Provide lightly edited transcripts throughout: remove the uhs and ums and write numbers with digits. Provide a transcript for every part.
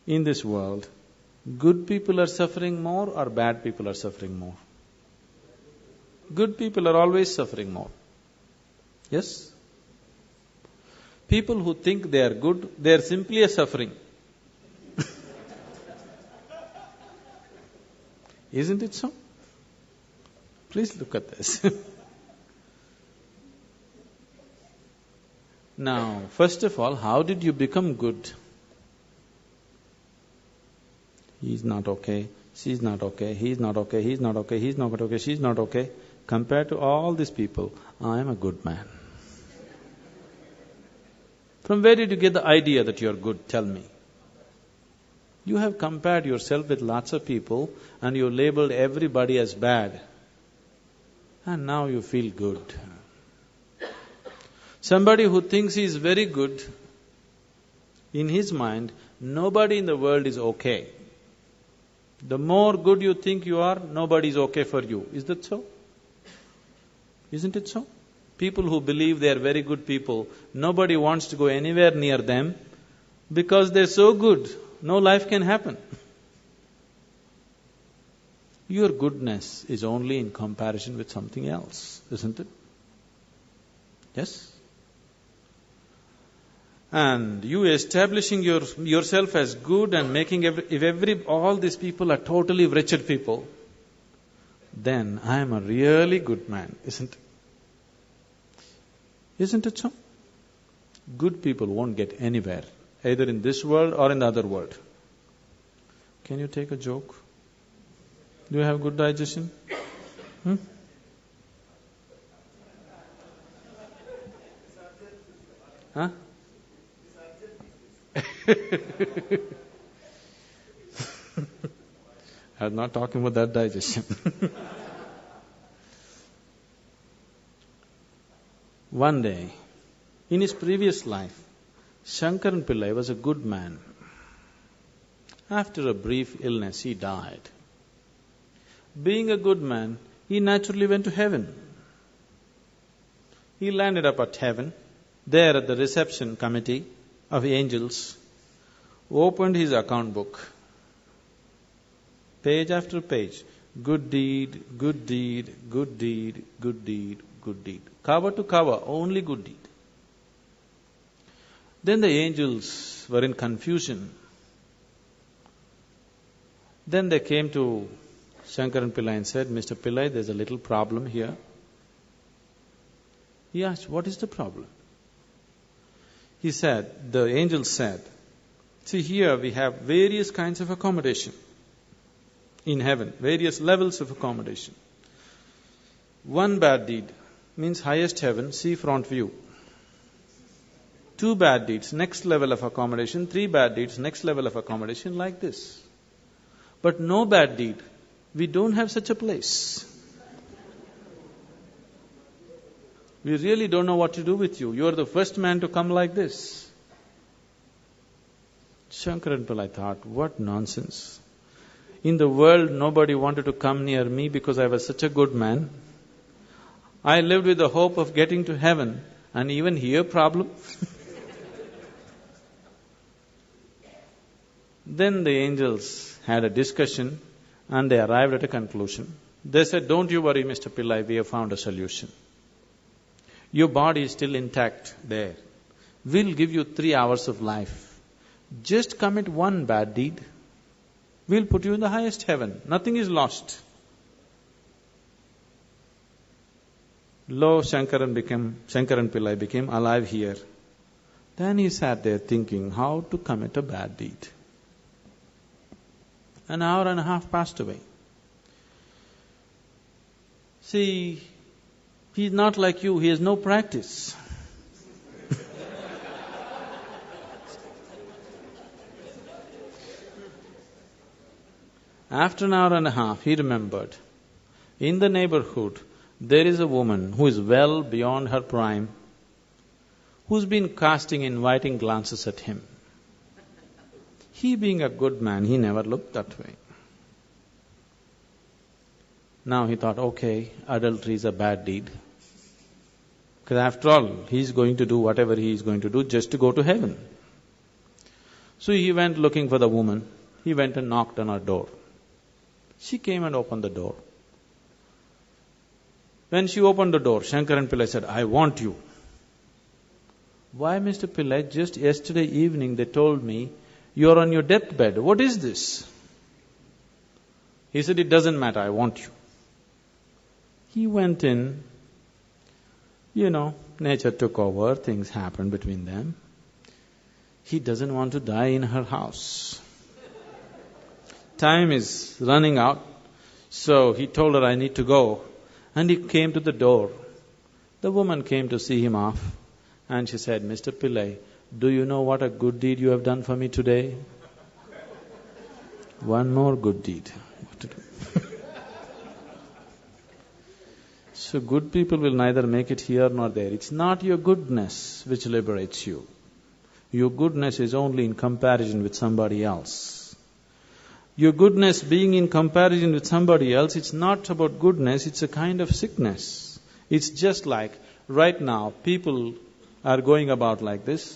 in this world, good people are suffering more or bad people are suffering more? Good people are always suffering more. Yes? People who think they are good, they are simply a suffering. Isn't it so? Please look at this. Now, first of all, how did you become good? He's not okay, she's not okay, he's not okay, he's not okay, he's not okay, she's not okay. Compared to all these people, I am a good man. From where did you get the idea that you're good? Tell me. You have compared yourself with lots of people and you labeled everybody as bad. And now you feel good. Somebody who thinks he is very good, in his mind, nobody in the world is okay. The more good you think you are, nobody is okay for you. Is that so? Isn't it so? People who believe they are very good people, nobody wants to go anywhere near them because they're so good, no life can happen. Your goodness is only in comparison with something else, isn't it? Yes? And you establishing yourself as good and making all these people are totally wretched people, then I am a really good man, isn't it? Isn't it so? Good people won't get anywhere, either in this world or in the other world. Can you take a joke? Do you have good digestion? Huh? I'm not talking about that digestion. One day, in his previous life, Shankaran Pillai was a good man. After a brief illness, he died. Being a good man, he naturally went to heaven. He landed up at heaven, there at the reception committee of angels, opened his account book. Page after page, good deed, good deed, good deed, good deed, good deed. Cover to cover, only good deed. Then the angels were in confusion. Then they came to Shankaran Pillai and said, Mr. Pillai, there's a little problem here. He asked, what is the problem? The angels said, see here we have various kinds of accommodation in heaven, various levels of accommodation. One bad deed means highest heaven, sea front view. 2 bad deeds, next level of accommodation. 3 bad deeds, next level of accommodation, like this. But no bad deed, we don't have such a place. We really don't know what to do with you. You are the first man to come like this. Shankaran Pillai thought, what nonsense. In the world, nobody wanted to come near me because I was such a good man. I lived with the hope of getting to heaven, and even here problem. Then the angels had a discussion and they arrived at a conclusion. They said, don't you worry, Mr. Pillai, we have found a solution. Your body is still intact there. We'll give you 3 hours of life. Just commit one bad deed. We'll put you in the highest heaven. Nothing is lost. Lo, Shankaran Pillai became alive here. Then he sat there thinking how to commit a bad deed. An hour and a half passed away. See, he's not like you, he has no practice. After an hour and a half, he remembered, in the neighborhood, there is a woman who is well beyond her prime, who's been casting inviting glances at him. He being a good man, he never looked that way. Now he thought, okay, adultery is a bad deed. Because after all, he's going to do whatever he is going to do just to go to heaven. So he went looking for the woman. He went and knocked on her door. She came and opened the door. When she opened the door, Shankaran Pillai said, "I want you." "Why, Mr. Pillai, just yesterday evening they told me you're on your deathbed. What is this?" He said, "It doesn't matter, I want you." He went in, nature took over, things happened between them. He doesn't want to die in her house. Time is running out, so he told her, "I need to go." And he came to the door. The woman came to see him off, and she said, "Mr. Pillai, do you know what a good deed you have done for me today?" "One more good deed." What to do? So good people will neither make it here nor there. It's not your goodness which liberates you. Your goodness is only in comparison with somebody else. Your goodness being in comparison with somebody else, it's not about goodness, it's a kind of sickness. It's just like right now people are going about like this.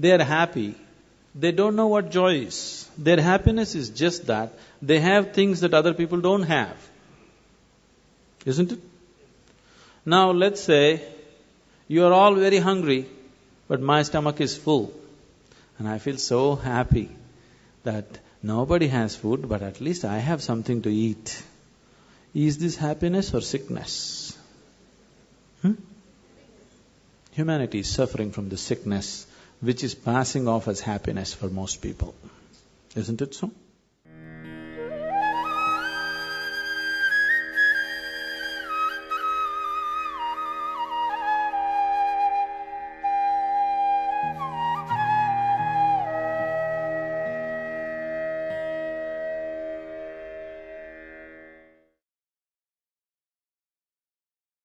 They are happy. They don't know what joy is. Their happiness is just that they have things that other people don't have. Isn't it? Now let's say you are all very hungry, but my stomach is full. And I feel so happy that nobody has food, but at least I have something to eat. Is this happiness or sickness? Humanity is suffering from the sickness which is passing off as happiness for most people. Isn't it so?